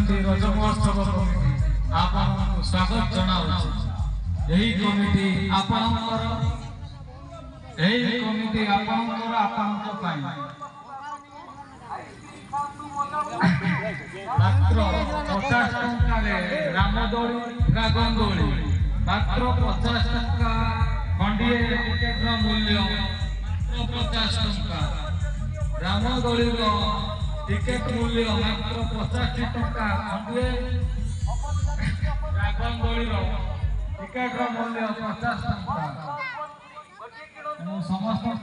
रज महोत्सव कमिटी आपको स्वागत जनाऊँ। यही कमिटी आपणकर मात्र 50 टंका रामदोली ड्रागन दोली मात्र 50 टंका खंडिए टिकेट मूल्य मात्र 50 टंका रामदोली टिकेट मूल्य मात्र 50 टंका खंडिए ड्रागन दोली टिकेट मूल्य 50 टंका समस्त